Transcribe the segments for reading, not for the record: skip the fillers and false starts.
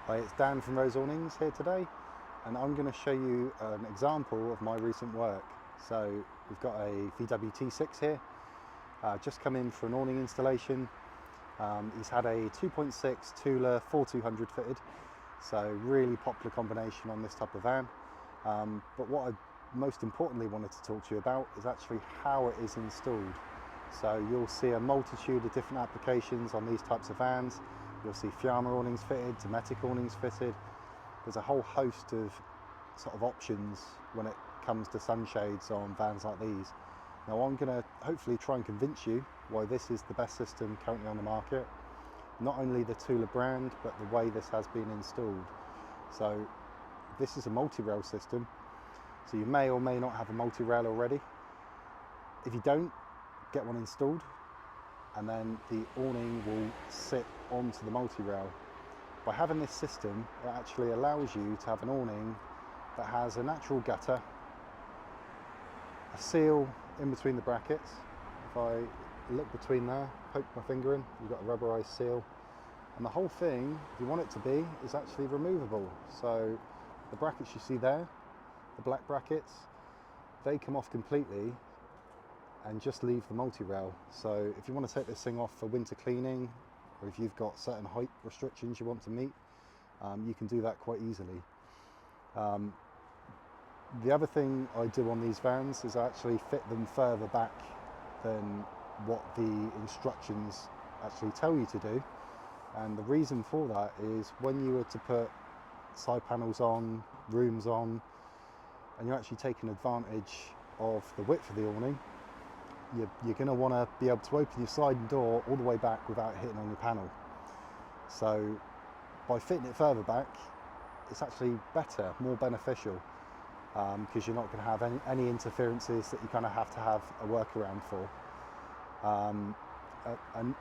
Hi, it's Dan from Rose Awnings here today, and I'm going to show you an example of my recent work. So we've got a VW T6 here, just come in for an awning installation. He's had a 2.6 Thule 4200 fitted, so really popular combination on this type of van. But what I most importantly wanted to talk to you about is actually how it is installed. So you'll see a multitude of different applications on these types of vans. You'll see Fiamma awnings fitted, Dometic awnings fitted. There's a whole host of sort of options when it comes to sunshades on vans like these. Now I'm going to hopefully try and convince you why this is the best system currently on the market. Not only the Thule brand, but the way this has been installed. So this is a multi-rail system. So you may or may not have a multi-rail already. If you don't, get one installed, and then the awning will sit onto the multi-rail. By having this system, it actually allows you to have an awning that has a natural gutter, a seal in between the brackets. If I look between there, poke my finger in, you've got a rubberized seal. And the whole thing, if you want it to be, is actually removable. So the brackets you see there, the black brackets, they come off completely and just leave the multi-rail. So if you want to take this thing off for winter cleaning, or if you've got certain height restrictions you want to meet, you can do that quite easily. The other thing I do on these vans is I actually fit them further back than what the instructions actually tell you to do. And the reason for that is when you were to put side panels on, rooms on, and you're actually taking advantage of the width of the awning, you're going to want to be able to open your sliding door all the way back without hitting on your panel. So by fitting it further back, it's actually better, more beneficial, because you're not going to have any interferences that you kind of have to have a workaround for.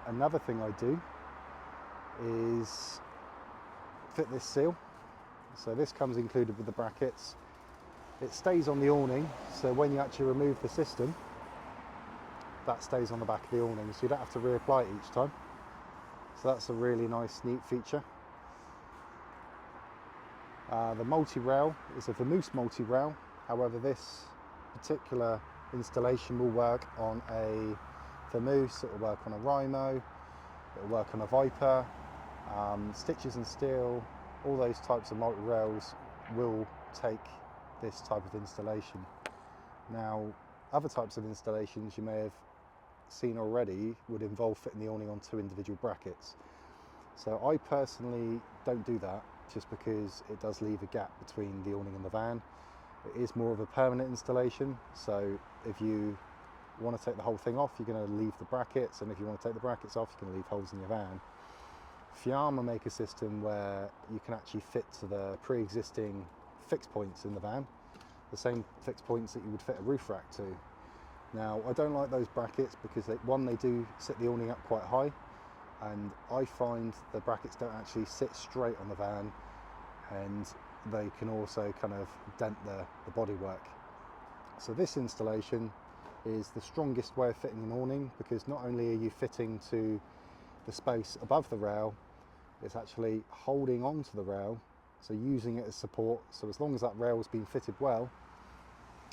Another thing I do is fit this seal. So this comes included with the brackets. It stays on the awning, so when you actually remove the system, that stays on the back of the awning, so you don't have to reapply it each time. So that's a really nice, neat feature. The multi-rail is a Vamoose multi-rail. However, this particular installation will work on a Vamoose, it will work on a Rhino, it will work on a Viper, Stitches and Steel, all those types of multi-rails will take this type of installation. Now, other types of installations you may have seen already would involve fitting the awning on two individual brackets. So I personally don't do that, just because it does leave a gap between the awning and the van. It is more of a permanent installation, so if you want to take the whole thing off, you're going to leave the brackets, and if you want to take the brackets off, you're going to leave holes in your van. Fiamma make a system where you can actually fit to the pre-existing fixed points in the van, the same fixed points that you would fit a roof rack to. Now, I don't like those brackets because they do sit the awning up quite high, and I find the brackets don't actually sit straight on the van, and they can also kind of dent the bodywork. So this installation is the strongest way of fitting an awning, because not only are you fitting to the space above the rail, it's actually holding on to the rail, so using it as support. So as long as that rail has been fitted well,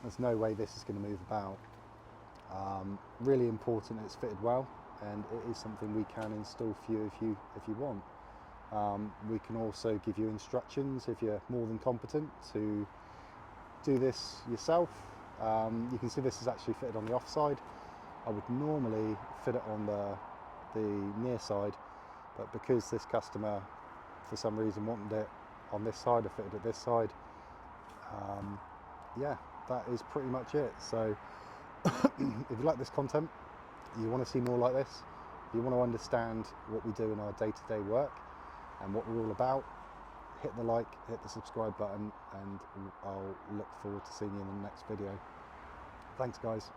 there's no way this is going to move about. Really important it's fitted well, and it is something we can install for you if you want. We can also give you instructions if you're more than competent to do this yourself. You can see this is actually fitted on the off side. I would normally fit it on the near side, but because this customer for some reason wanted it on this side, I fitted it this side. Yeah, that is pretty much it. So if you like this content, you want to see more like this, if you want to understand what we do in our day-to-day work and what we're all about, hit the like, hit the subscribe button, and I'll look forward to seeing you in the next video. Thanks guys.